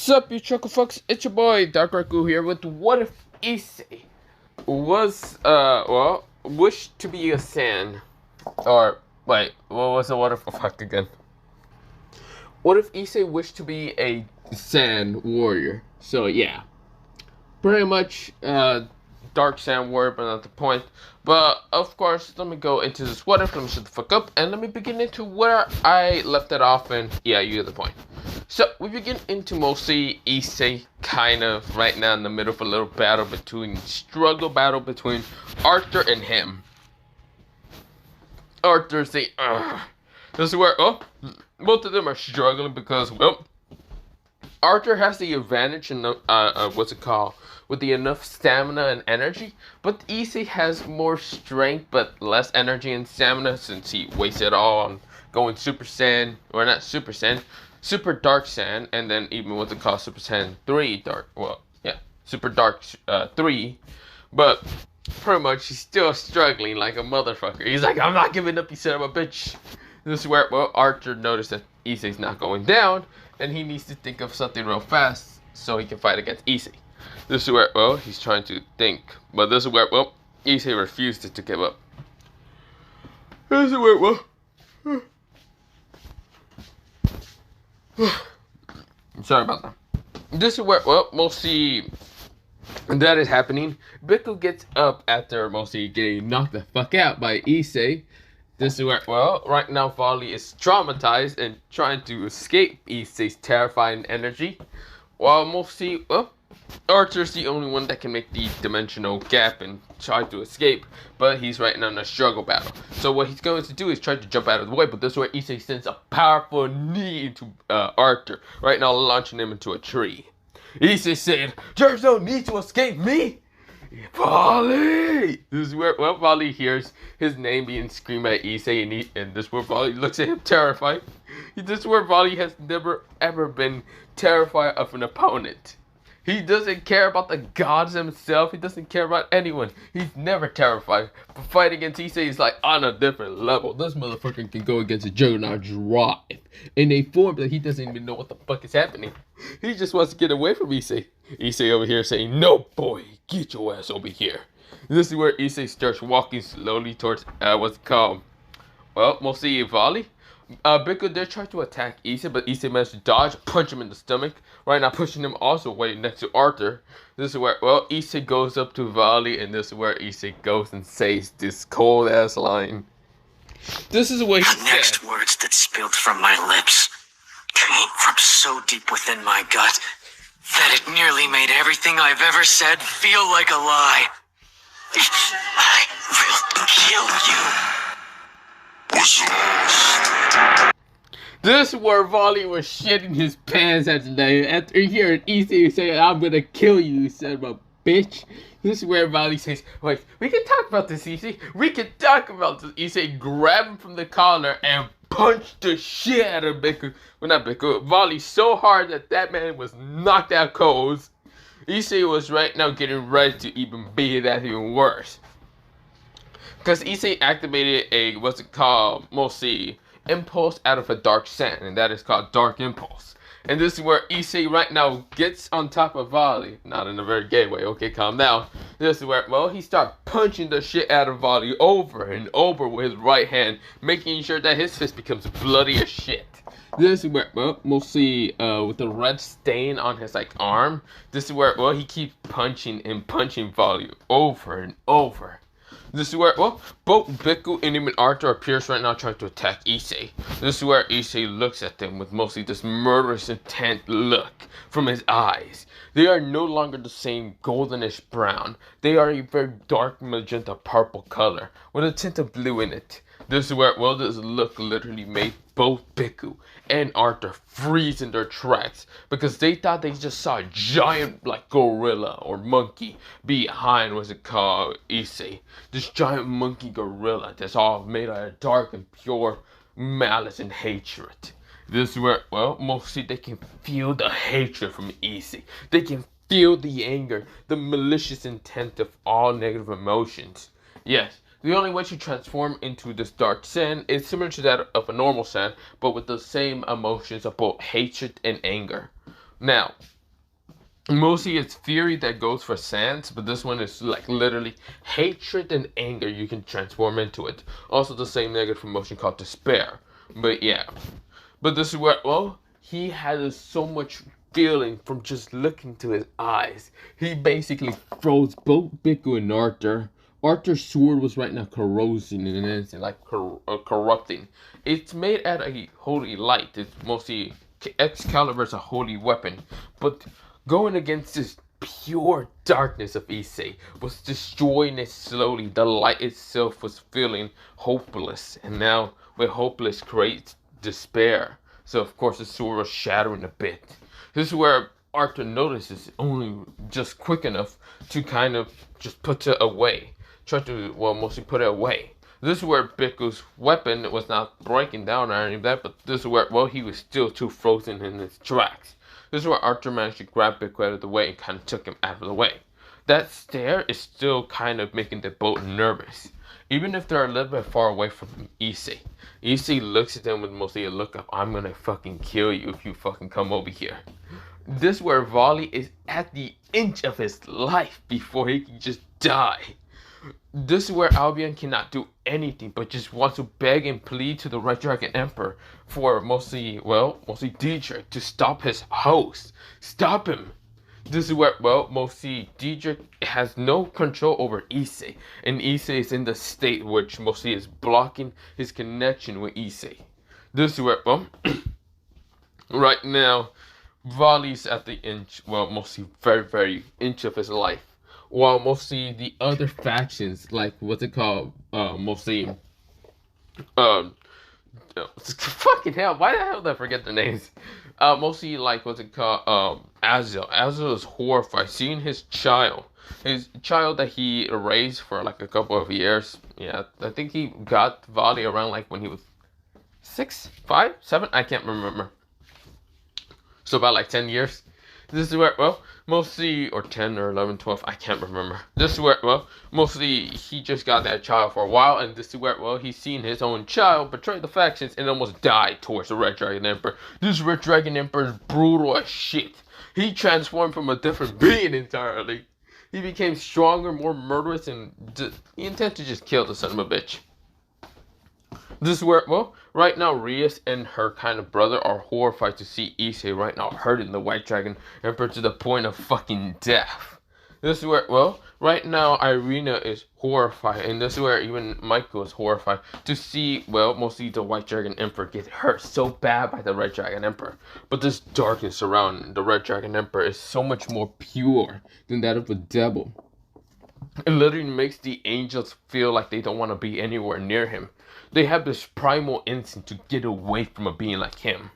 Sup, you chuckle fucks? It's your boy Dark Raku here with What If Issei was wished to be a Saiyan, or wait, what was the what if fuck again? What if Issei wished to be a Saiyan warrior? So yeah, pretty much Dark Saiyan warrior, but not the point. But of course, let me go into this what if. Let me shut the fuck up and let me begin into where I left it off. And yeah, you get the point. So we begin into mostly Issei kind of right now in the middle of a little struggle battle between Arthur and him. Arthur's the this is where both of them are struggling because Arthur has the advantage in the with the enough stamina and energy, but Issei has more strength but less energy and stamina since he wastes it all on going Super Saiyan, or not Super Saiyan, Super Dark Saiyan, and then even Super Saiyan 3 Super Dark 3, but pretty much he's still struggling like a motherfucker. He's like, I'm not giving up, you son of a bitch. This is where Arthur noticed that Issei's not going down, and he needs to think of something real fast so he can fight against Issei. This is where, he's trying to think, but this is where, Issei refused to give up. This is where, sorry about that. This is where, mostly that is happening. Biko gets up after mostly getting knocked the fuck out by Issei. This is where, right now Vali is traumatized and trying to escape Issei's terrifying energy. While mostly, Arthur's the only one that can make the dimensional gap and try to escape, but he's right now in a struggle battle. So what he's going to do is try to jump out of the way, but this is where Issei sends a powerful knee into Arthur, right now launching him into a tree. Issei said, "There's no need to escape me, Vali!" This is where, Vali hears his name being screamed at Issei, and this is where Vali looks at him terrified. This is where Vali has never ever been terrified of an opponent. He doesn't care about the gods himself. He doesn't care about anyone. He's never terrified. But fighting against Issei is like on a different level. This motherfucker can go against a Juggernaut Drive in a form that he doesn't even know what the fuck is happening. He just wants to get away from Issei. Issei over here saying, "No, boy, get your ass over here." This is where Issei starts walking slowly towards mostly Vali. Biko did try to attack Issei, but Issei managed to dodge, punch him in the stomach, right now pushing him also way next to Arthur. This is where, Issei goes up to Vali, and this is where Issei goes and says this cold-ass line. This is what he said. The next words that spilled from my lips came from so deep within my gut that it nearly made everything I've ever said feel like a lie. I will kill you. This is where Vali was shitting his pants after hearing Issei say, "I'm gonna kill you, son of a bitch." This is where Vali says, "Wait, we can talk about this, Issei. We can talk about this." Issei grabbed him from the collar and punched the shit out of Vali so hard that man was knocked out cold. Issei was right now getting ready to even beat that even worse. Because Issei activated a, mostly impulse out of a Dark Saiyan, and that is called Dark Impulse. And this is where Issei right now gets on top of Vali. Not in a very gay way, okay, calm down. This is where, he starts punching the shit out of Vali over and over with his right hand, making sure that his fist becomes bloody as shit. This is where, mostly with the red stain on his arm, this is where, he keeps punching and punching Vali over and over. This is where, both Biko and even Arthur appears right now trying to attack Issei. This is where Issei looks at them with mostly this murderous intent look from his eyes. They are no longer the same goldenish brown. They are a very dark magenta purple color with a tint of blue in it. This is where, this look literally made both Biko and Arthur freeze in their tracks because they thought they just saw a giant gorilla or monkey behind Issei. This giant monkey gorilla that's all made out of dark and pure malice and hatred. This is where, mostly they can feel the hatred from Issei. They can feel the anger, the malicious intent of all negative emotions. Yes. The only way to transform into this Dark Saiyan is similar to that of a normal Saiyan, but with the same emotions of both hatred and anger. Now, Mostly it's fury that goes for Sans, but this one is like literally hatred and anger you can transform into it. Also the same negative emotion called despair. But yeah. But this is where, well, he had so much feeling from just looking to his eyes. He basically froze both Biku and Arthur. Arthur's sword was right now corrosing in an instant, like corrupting. It's made out of a holy light. It's mostly Excalibur's a holy weapon, but going against this pure darkness of Issei was destroying it slowly. The light itself was feeling hopeless, and now with hopeless creates despair. So of course the sword was shattering a bit. This is where Arthur notices only just quick enough to kind of just put it away. Try to, well, mostly put it away. This is where Biku's weapon was not breaking down or any of that, but this is where, well, he was still too frozen in his tracks. This is where Arthur managed to grab Biku out of the way and kind of took him out of the way. That stare is still kind of making the boat nervous, even if they're a little bit far away from Issei. Issei looks at them with mostly a look of, I'm gonna fucking kill you if you fucking come over here. This is where Vali is at the inch of his life before he can just die. This is where Albion cannot do anything but just wants to beg and plead to the Red Dragon Emperor for mostly Dietrich to stop his host. Stop him! This is where, well, mostly Dietrich has no control over Issei, and Issei is in the state which mostly is blocking his connection with Issei. This is where, well, right now, Vali's at the inch, well, mostly very, very inch of his life. While mostly the other factions, like what's it called, fucking hell, why the hell did I forget their names? Mostly like what's it called, Azel. Azel is horrified seeing his child that he raised for like a couple of years. Yeah, I think he got Vali around like when he was 6, 5, 7, I can't remember. So about like 10 years. This is where, well, mostly, or 10 or 11, 12, I can't remember. This is where, well, mostly he just got that child for a while, and this is where, well, he's seen his own child betray the factions and almost died towards the Red Dragon Emperor. This Red Dragon Emperor is brutal as shit. He transformed from a different being entirely. He became stronger, more murderous, and he intended to just kill the son of a bitch. This is where, well, right now Rias and her kind of brother are horrified to see Issei right now hurting the White Dragon Emperor to the point of fucking death. This is where, well, right now Irina is horrified, and this is where even Michael is horrified to see, well, mostly the White Dragon Emperor get hurt so bad by the Red Dragon Emperor. But this darkness around the Red Dragon Emperor is so much more pure than that of a devil. It literally makes the angels feel like they don't want to be anywhere near him. They have this primal instinct to get away from a being like him.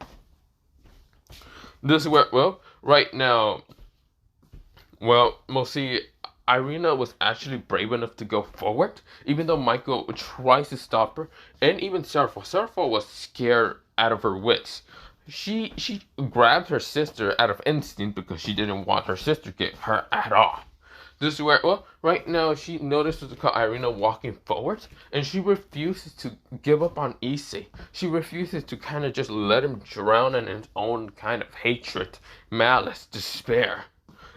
This is where, well, right now, well, mostly Irina was actually brave enough to go forward, even though Michael tries to stop her, and even Seraph. Seraph was scared out of her wits. She grabbed her sister out of instinct because she didn't want her sister to get hurt at all. This is where, well, right now she notices Irina walking forward, and she refuses to give up on Issei. She refuses to kind of just let him drown in his own kind of hatred, malice, despair.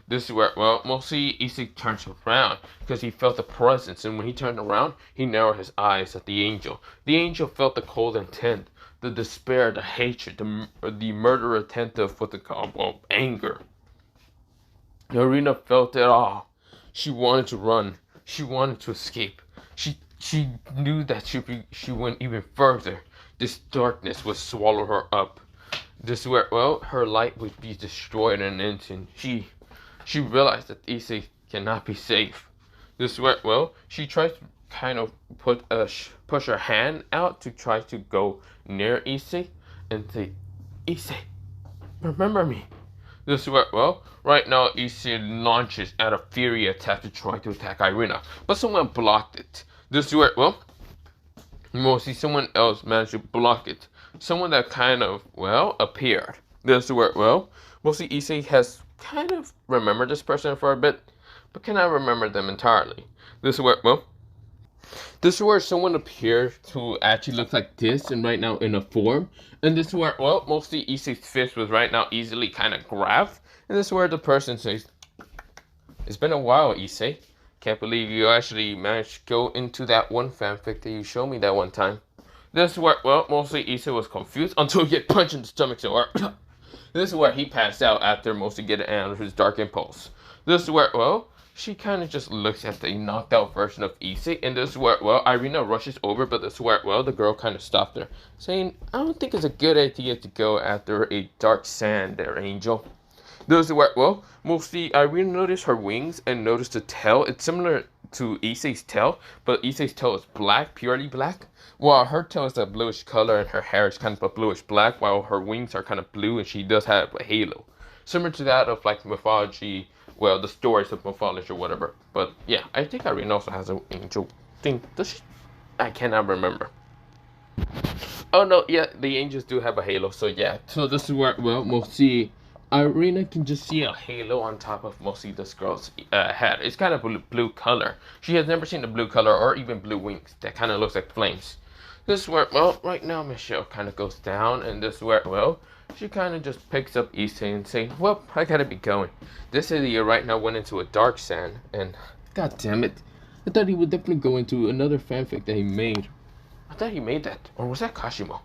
This is where, well, mostly Issei turns around because he felt the presence, and when he turned around, he narrowed his eyes at the angel. The angel felt the cold intent, the despair, the hatred, the murder intent of what they call, well, anger. Irina felt it all. She wanted to run. She wanted to escape. She knew that she went even further. This darkness would swallow her up. This is where, well, her light would be destroyed in an instant. She realized that Issei cannot be safe. This is where, well, she tries to kind of push her hand out to try to go near Issei and say, Issei, remember me. This is where, well, right now Issei launches at a fury attack to try to attack Irina, but someone blocked it. This is where, well, mostly someone else managed to block it. Someone that kind of, well, appeared. This is where, well, mostly Issei has kind of remembered this person for a bit, but cannot remember them entirely. This is where, well, This is where someone appears who actually looks like this, and right now in a form. And this is where, well, mostly Issei's fist was right now easily kind of grabbed. And this is where the person says, "It's been a while, Issei. Can't believe you actually managed to go into that one fanfic that you showed me that one time." This is where, well, mostly Issei was confused until he get punched in the stomach so hard. This is where he passed out after mostly getting out of his dark impulse. This is where, well, she kind of just looks at the knocked out version of Issei, and this is where, well, Irina rushes over, but this is where, well, the girl kind of stopped her, saying, "I don't think it's a good idea to go after a dark sand there, Angel." This is where, well, mostly Irina noticed her wings and noticed the tail. It's similar to Issei's tail, but Issei's tail is black, purely black, while her tail is a bluish color and her hair is kind of a bluish black, while her wings are kind of blue and she does have a halo. Similar to that of like mythology, well, the stories of mythology or whatever. But yeah, I think Irina also has an angel thing. Does she? I cannot remember. Oh no, yeah, the angels do have a halo, so yeah. So this is where, well, mostly Irina can just see a halo on top of mostly this girl's head. It's kind of blue color. She has never seen the blue color or even blue wings. That kind of looks like flames. This is where, well, right now Michelle kind of goes down, and this is where, well, she kind of just picks up Issei and say, "Well, I gotta be going. This idiot right now went into a dark sand, and god damn it, I thought he would definitely go into another fanfic that he made. I thought he made that, or was that Kashimo?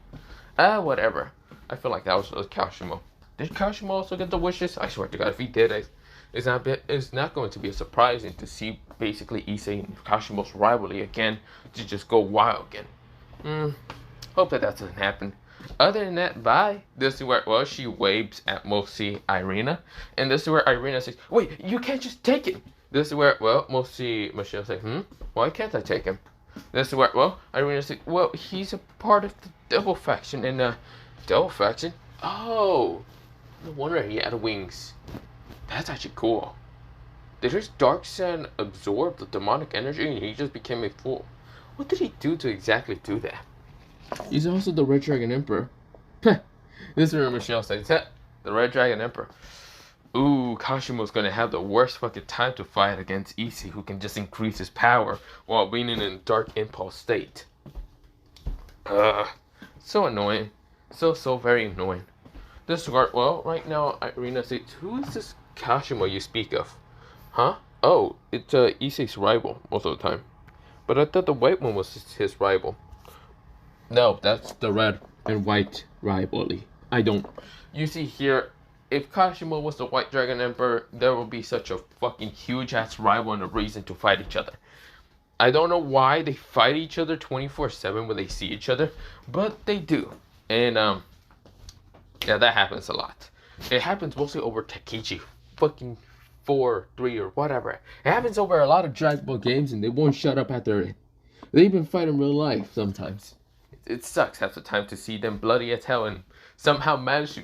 Whatever. I feel like that was Kashimo. Did Kashimo also get the wishes? I swear to God, if he did, it's not going to be surprising to see basically Issei and Kashimo's rivalry again to just go wild again. Hope that doesn't happen. Other than that, bye. This is where, well, she waves at mostly Irina, and this is where Irina says, "Wait, you can't just take him." This is where, well, mostly Michelle says, "Why can't I take him?" This is where, well, Irina says, "Well, he's a part of the Devil faction," and Devil faction? Oh, no wonder he had wings. That's actually cool. Did his dark sand absorb the demonic energy and he just became a fool? What did he do to exactly do that? He's also the Red Dragon Emperor. This is where Michelle says, "The Red Dragon Emperor." Ooh, Kashimo's gonna have the worst fucking time to fight against Issei, who can just increase his power while being in a dark impulse state. So annoying. So very annoying. This part, well, right now Irina says, "Who is this Kashimo you speak of?" Huh? Oh, it's Issei's rival most of the time. But I thought the white one was his rival. No, that's the red and white rivalry. I don't. You see here, if Kashimo was the White Dragon Emperor, there would be such a fucking huge ass rival and a reason to fight each other. I don't know why they fight each other 24/7 when they see each other, but they do. And yeah, that happens a lot. It happens mostly over Takechi, fucking 4, 3, or whatever. It happens over a lot of Dragon Ball games, and they won't shut up after it. They even fight in real life sometimes. It sucks half the time to see them bloody as hell and somehow manage to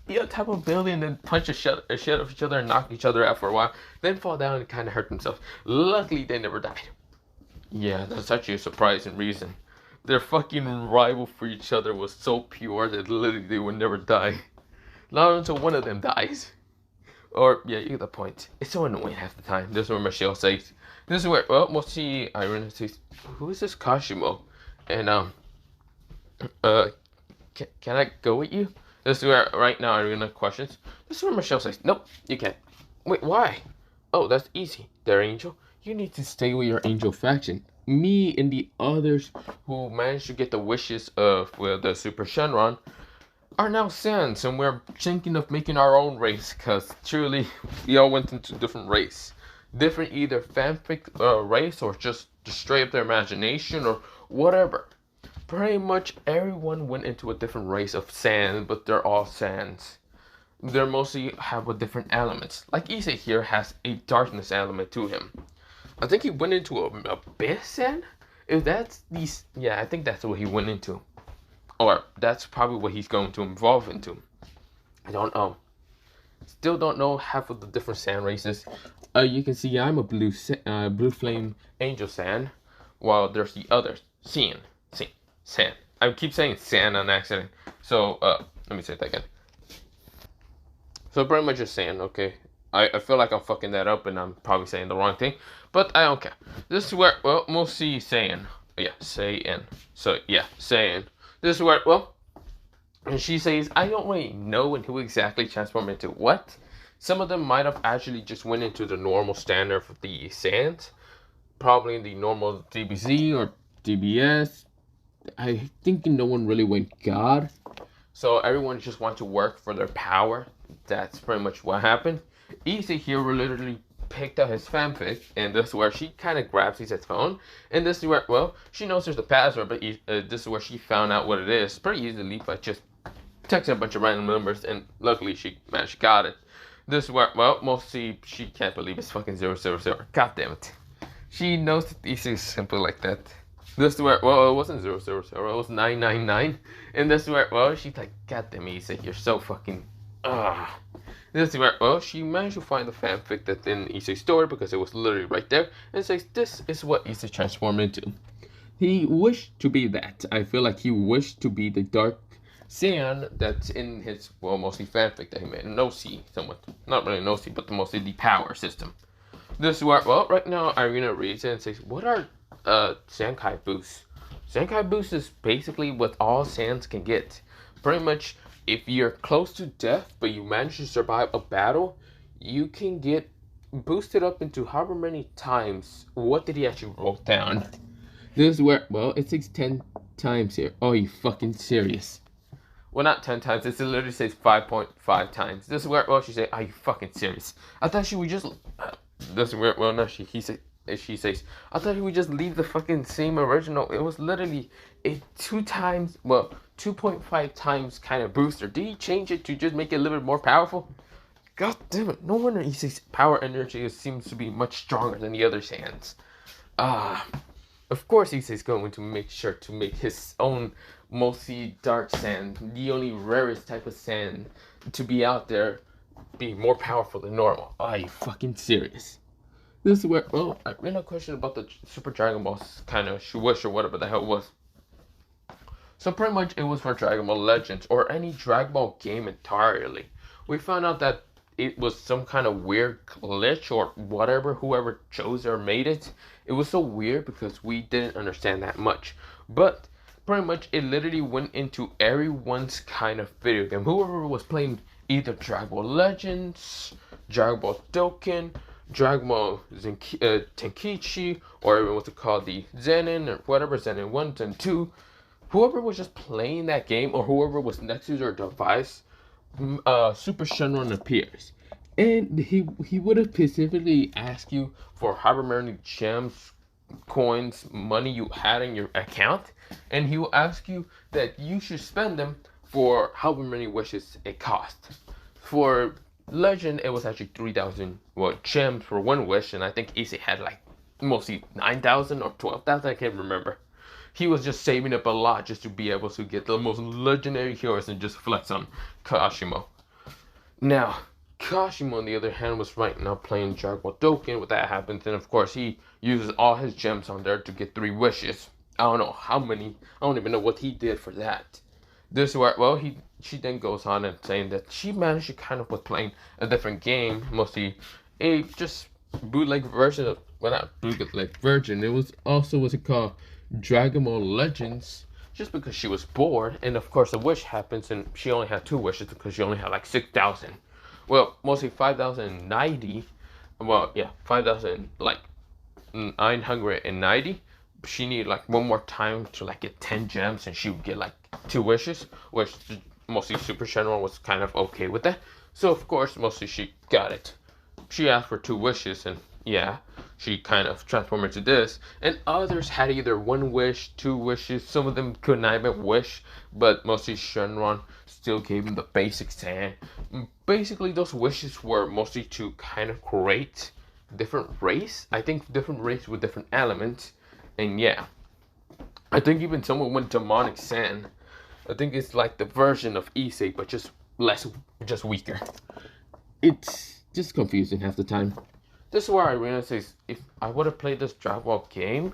be on top of a building and then punch a shit of each other and knock each other out for a while, then fall down and kind of hurt themselves. Luckily, they never died. Yeah, that's actually a surprising reason. Their fucking rival for each other was so pure that literally they would never die. Not until one of them dies. Or, yeah, you get the point. It's so annoying half the time. This is where Michelle says. This is where, well, mostly Irina says, "Who is this Kashimo?" And, can I go with you? This is where, right now, Irina questions. This is where Michelle says, "Nope, you can't." Wait, why? Oh, that's easy. There, Angel. You need to stay with your Angel faction. Me and the others who managed to get the wishes of, well, the Super Shenron are now Sans, and we're thinking of making our own race, because truly, we all went into different race. Different either fanfic race, or just straight up their imagination, or whatever. Pretty much everyone went into a different race of sand, but they're all sands. They mostly have a different elements. Like Issei here has a darkness element to him. I think he went into a abyss sand? If that's these, yeah, I think that's what he went into. Or that's probably what he's going to evolve into. I don't know. Still don't know half of the different sand races. You can see I'm a blue flame angel sand, while there's the others. Sand. I keep saying sand on accident. So, let me say that again. So pretty much just sand, okay? I feel like I'm fucking that up and I'm probably saying the wrong thing, but I don't care. This is where, well, we'll see Saiyan. Yeah, Saiyan. So, yeah, Saiyan. This is where, well, and she says, I don't really know who exactly transformed into what. Some of them might have actually just went into the normal standard for the Saiyans. Probably the normal DBZ or DBS. I think no one really went God. So everyone just wants to work for their power. That's pretty much what happened. Easy here literally picked up his fanfic, and this is where she kind of grabs his phone. And this is where, well, she knows there's the password, but this is where she found out what it is pretty easily by just texting a bunch of random numbers, and luckily she managed to got it. This is where, well, mostly she can't believe it's fucking 000. God damn it. She knows that this is simple like that. This is where, well, it wasn't 000, it was 999. And this is where, well, she's like, God damn it, Issa, you're so fucking, This is where, well, she managed to find the fanfic that's in Issa's story because it was literally right there. And says, this is what Issa transformed into. He wished to be that. I feel like he wished to be the dark Saiyan that's in his, well, mostly fanfic that he made. No-C, somewhat. Not really no-C, but mostly the power system. This is where, well, right now Irina reads it and says, what are Zenkai boosts? Zenkai boost is basically what all Saiyans can get. Pretty much, if you're close to death, but you manage to survive a battle, you can get boosted up into however many times. What did he actually wrote down? This is where, well, it says 10 times here. Oh, you fucking serious? Well, not 10 times. It literally says 5.5 times. This is where, well, she said, are you fucking serious? I thought she would just, this is where, well, no, she says, I thought he would just leave the fucking same original. It was literally a 2.5 times kind of booster. Did he change it to just make it a little bit more powerful? God damn it. No wonder Issei's power energy seems to be much stronger than the other Saiyans. Of course Issei's going to make sure to make his own mostly dark Saiyan, the only rarest type of Saiyan to be out there, be more powerful than normal. Are you fucking serious? This is where, well, I ran a question about the Super Dragon Ball kind of wish or whatever the hell it was. So pretty much it was for Dragon Ball Legends or any Dragon Ball game entirely. We found out that it was some kind of weird glitch or whatever, whoever chose or made it. It was so weird because we didn't understand that much. But pretty much it literally went into everyone's kind of video game. Whoever was playing either Dragon Ball Legends, Dragon Ball Dokkan, Dragon Ball Tenkichi, or what's it called, the Zenin, or whatever, Zenin 1, Zenin 2. Whoever was just playing that game, or whoever was next to their device, Super Shenron appears. And he would have specifically asked you for however many gems, coins, money you had in your account, and he will ask you that you should spend them for however many wishes it cost. For Legend, it was actually 3,000 gems for one wish, and I think Issei had like mostly 9,000 or 12,000. I can't remember. He was just saving up a lot just to be able to get the most legendary heroes and just flex on Kashimo. Now, Kashimo, on the other hand, was right now playing Dragon Ball Dokkan. When that happens, and of course, he uses all his gems on there to get 3 wishes. I don't know how many. I don't even know what he did for that. This where, well, she then goes on and saying that she managed to kind of was playing a different game, mostly a just bootleg version of, well, not bootleg version. It was also what's it called, Dragon Ball Legends, just because she was bored, and of course a wish happens, and she only had 2 wishes because she only had like 6,000. Well, mostly 5,090. Well, yeah, 5,000 like 990. She needed like one more time to like get 10 gems, and she would get like 2 wishes, which mostly Super Shenron was kind of okay with that. So of course, mostly she got it. She asked for 2 wishes, and yeah, she kind of transformed into this. And others had either 1 wish, 2 wishes. Some of them could not even wish, but mostly Shenron still gave them the basic Saiyan. Basically, those wishes were mostly to kind of create different race. I think different race with different elements. And yeah, I think even someone went Demonic Saiyan. I think it's like the version of Issei, but just weaker. It's just confusing half the time. This is where Irina says, if I would have played this Dragon Ball game,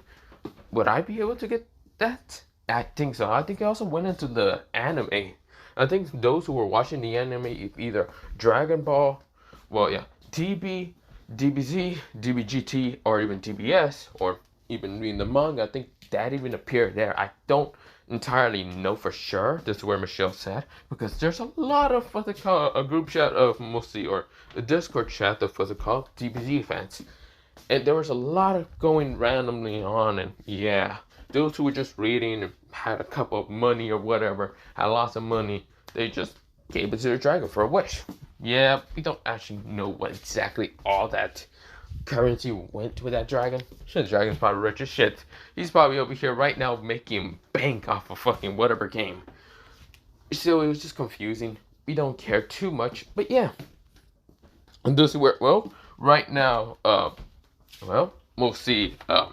would I be able to get that? I think so. I think I also went into the anime. I think those who were watching the anime, either Dragon Ball, well, yeah, DB, DBZ, DBGT, or even DBS, or even reading the manga, I think that even appeared there. I don't entirely know for sure. This is where Michelle said, because there's a lot of what's it called, a group chat of mostly, or a Discord chat of what's it called, DBZ fans. And there was a lot of going randomly on, and yeah, those who were just reading and had a cup of money or whatever, had lots of money, they just gave it to the dragon for a wish. Yeah, we don't actually know what exactly all that currency went with that dragon. Shit, the dragon's probably rich as shit. He's probably over here right now making bank off of fucking whatever game. So it was just confusing. We don't care too much, but yeah. And this is where, well, right now, well, we'll see, let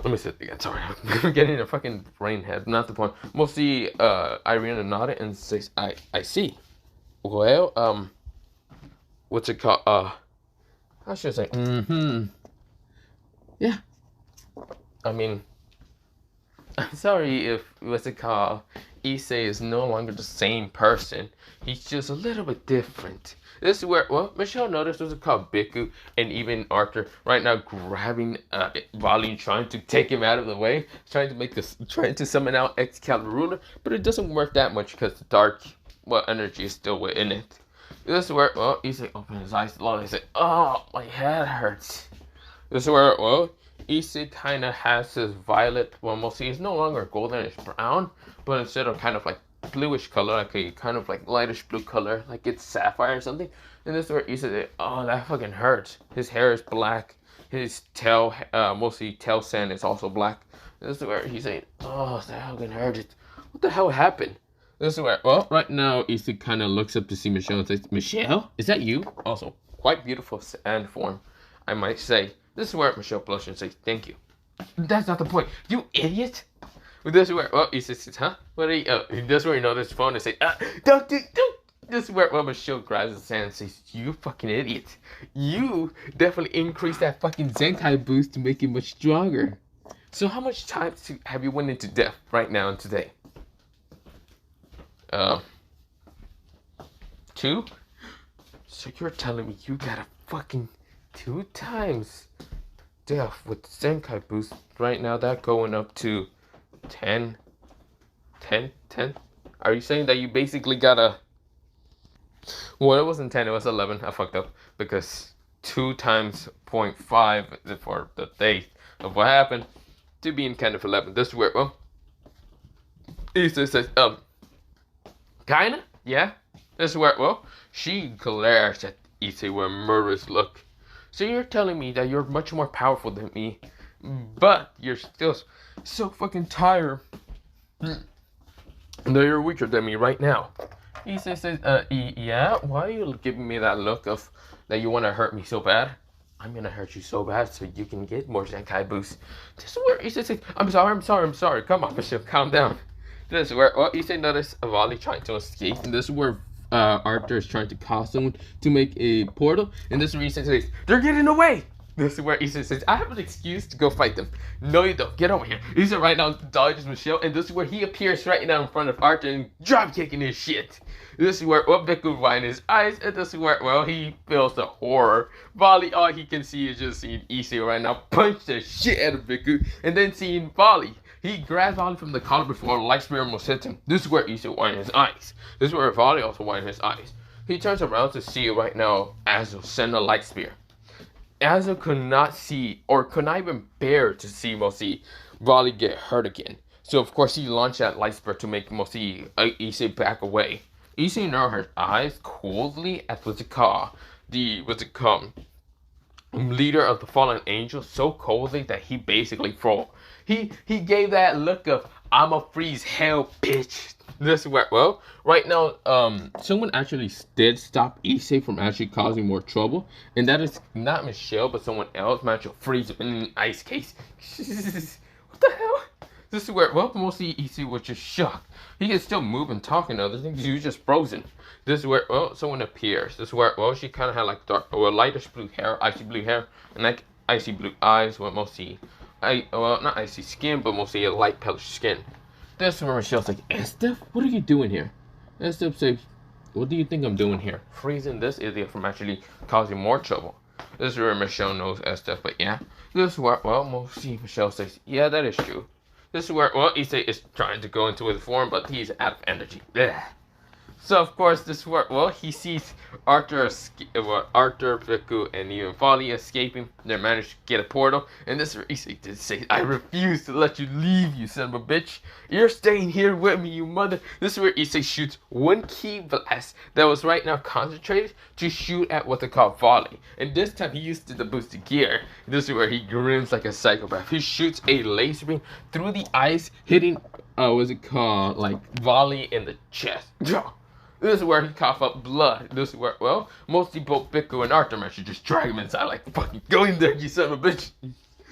me sit again, sorry, I'm getting a fucking brain head, not the point. We'll see, Irina nodded and says, I see. Well, what's it called, I should say, yeah. I mean, I'm sorry if, what's it called, Issei is no longer the same person. He's just a little bit different. This is where, well, Michelle noticed what's it called, Biku, and even Arthur right now grabbing Vali, trying to take him out of the way, trying to summon out Excalibur ruler, but it doesn't work that much because the dark, well, energy is still within it. This is where, well, Issei opened his eyes slowly and said, oh, my head hurts. This is where, well, Issei kind of has his violet, well, mostly it's no longer goldenish brown, but instead of kind of like bluish color, like a kind of like lightish blue color, like it's sapphire or something. And this is where Issei said, oh, that fucking hurts. His hair is black. His tail, mostly tail sand is also black. This is where he's saying, oh, that fucking hurts. What the hell happened? This is where, well, right now, Issei kind of looks up to see Michelle and says, Michelle, is that you? Also, quite beautiful sand form, I might say. This is where Michelle blushes and says, thank you. That's not the point. You idiot. This is where, well, Issei says, huh? What are you, this is where you know this phone and say, don't. This is where, well, Michelle grabs his hand and says, you fucking idiot. You definitely increased that fucking Zenkai boost to make it much stronger. So how much time have you went into death right now and today? 2? So you're telling me you got a fucking 2 times death with Zenkai boost right now, that going up to 10? Are you saying that you basically got a, well, it wasn't 10, it was 11. I fucked up because 2 times 0.5 for the date of what happened to be in kind of 11. This is where, well, Issei says, kinda, yeah. This is where, well, she glares at Issei with a murderous look. So you're telling me that you're much more powerful than me, but you're still so fucking tired that you're weaker than me right now. Issei says, yeah, why are you giving me that look of that you want to hurt me so bad? I'm gonna hurt you so bad so you can get more Zenkai boosts. This is where Issei says, I'm sorry. Come on, Michelle, calm down. This is where, well, Issei noticed Avali trying to escape, and this is where Arthur is trying to cause someone to make a portal, and this is where Issei says, they're getting away! This is where Issei says, I have an excuse to go fight them. No, you don't. Get over here. Issei right now dodges Michelle, and this is where he appears right now in front of Arthur and drop kicking his shit. This is where, well, Biku winds his eyes, and this is where, well, he feels the horror. Vali, all he can see is just seeing Issei right now punch the shit out of Biku, and then seeing Vali. He grabs Vali from the collar before Light Spear almost hits him. This is where Issei winds his eyes. This is where Vali also winds his eyes. He turns around to see right now Azo send a Light Spear. Azo could not see, or could not even bear to see Mosi Vali get hurt again. So of course he launched that Light Spear to make Mosi Issei back away. Issei narrowed her eyes coldly at the leader of the fallen angels so coldly that he basically froze. He gave that look of I'ma freeze hell, bitch. This is where, well, right now, someone actually did stop Issei from actually causing more trouble, and that is not Michelle, but someone else managed to freeze him in an ice case. What the hell? This is where, well, mostly Issei was just shocked. He can still move and talk and other things. He was just frozen. This is where, well, someone appears. This is where, well, she kind of had like dark, or lightish blue hair, icy blue hair, and like icy blue eyes with mostly, well, not icy skin, but mostly a light palish skin. This is where Michelle's like, Estef, what are you doing here? Estef says, what do you think I'm doing here? Freezing this idiot from actually causing more trouble. This is where Michelle knows SF, but yeah. This is where, well, mostly Michelle says, yeah, that is true. This is where, well, Issei is trying to go into his form, but he's out of energy. Ugh. So, of course, this is where, well, he sees Arthur, Riku, and even Folly escaping. They managed to get a portal, and this is where Issei did say, I refuse to let you leave, you son of a bitch. You're staying here with me, you mother. This is where Issei shoots one key blast that was right now concentrated to shoot at what they call Volley. And this time he used the boosted gear. This is where he grins like a psychopath. He shoots a laser beam through the eyes, hitting, what's it called, like Volley in the chest. This is where he cough up blood. This is where, well, mostly both Biku and Arthur should just drag him inside like, fucking go in there, you son of a bitch.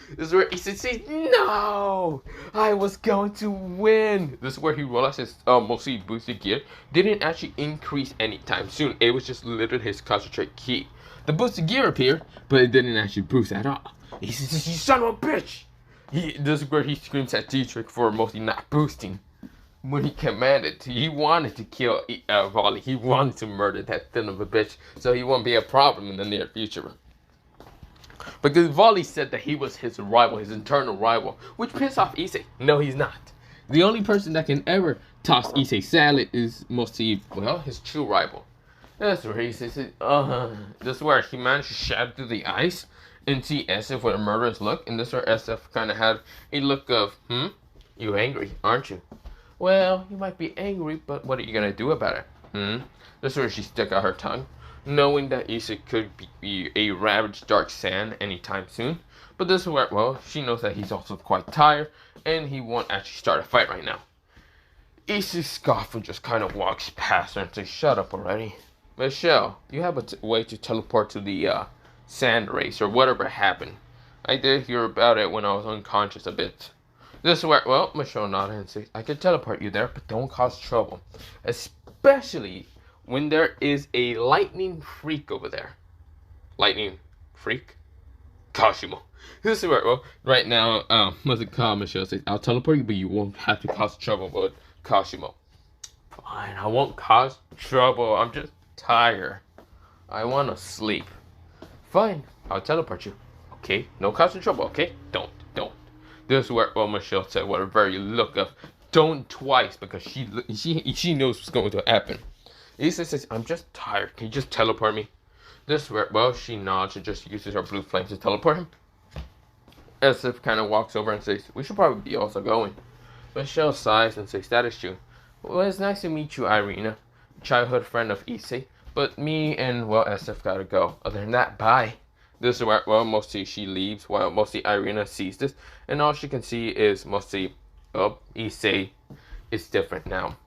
This is where he says, no, I was going to win. This is where he realized his mostly boosted gear didn't actually increase anytime soon. It was just literally his concentrate key. The boosted gear appeared, but it didn't actually boost at all. He says, you son of a bitch. This is where he screams at Dietrich for mostly not boosting. When he commanded, he wanted to kill Volley. He wanted to murder that son of a bitch, so he won't be a problem in the near future. Because Volley said that he was his rival, his internal rival, which pissed off Issei. No, he's not. The only person that can ever toss Issei salad is mostly, well, his true rival. That's where he says, this is where he managed to shatter through the ice and see SF with a murderous look, and this is where SF kind of had a look of, you angry, aren't you? Well, you might be angry, but what are you gonna do about it? This is where she stuck out her tongue, knowing that Issei could be a ravaged dark sand anytime soon. But this is where, well, she knows that he's also quite tired, and he won't actually start a fight right now. Issei scoffs and just kind of walks past her and says, shut up already. Michelle, you have a way to teleport to the sand race or whatever happened. I did hear about it when I was unconscious a bit. This is where, well, Michelle nodded and says, I can teleport you there, but don't cause trouble. Especially when there is a lightning freak over there. Lightning freak? Kashimo. This is where, well, right now, what's it called? Michelle says, I'll teleport you, but you won't have to cause trouble with Kashimo. Fine, I won't cause trouble. I'm just tired. I want to sleep. Fine, I'll teleport you. Okay, no causing trouble, okay? Don't. This is where, well, Michelle said with a very look of don't twice, because she knows what's going to happen. Issa says, I'm just tired. Can you just teleport me? This is where, well, she nods and just uses her blue flame to teleport him. SF kind of walks over and says, we should probably be also going. Michelle sighs and says, that is true. Well, it's nice to meet you, Irina, childhood friend of Issei. But me and, well, SF gotta go. Other than that, bye. This is where, well, mostly she leaves, while mostly Irina sees this, and all she can see is mostly, oh, Issei is different now.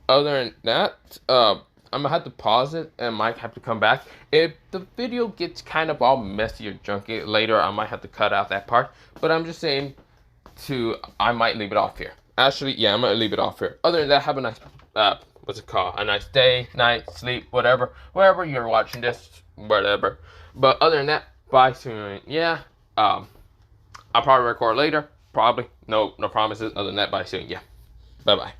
Other than that, I'm gonna have to pause it and might have to come back. If the video gets kind of all messy or junky later, I might have to cut out that part, but I'm just saying I might leave it off here. Actually, yeah, I'm gonna leave it off here. Other than that, have a nice, what's it called? A nice day, night, sleep, whatever. Wherever you're watching this, whatever. But other than that, bye soon. Yeah, I'll probably record later. Probably. No promises. Other than that, bye soon. Yeah. Bye-bye.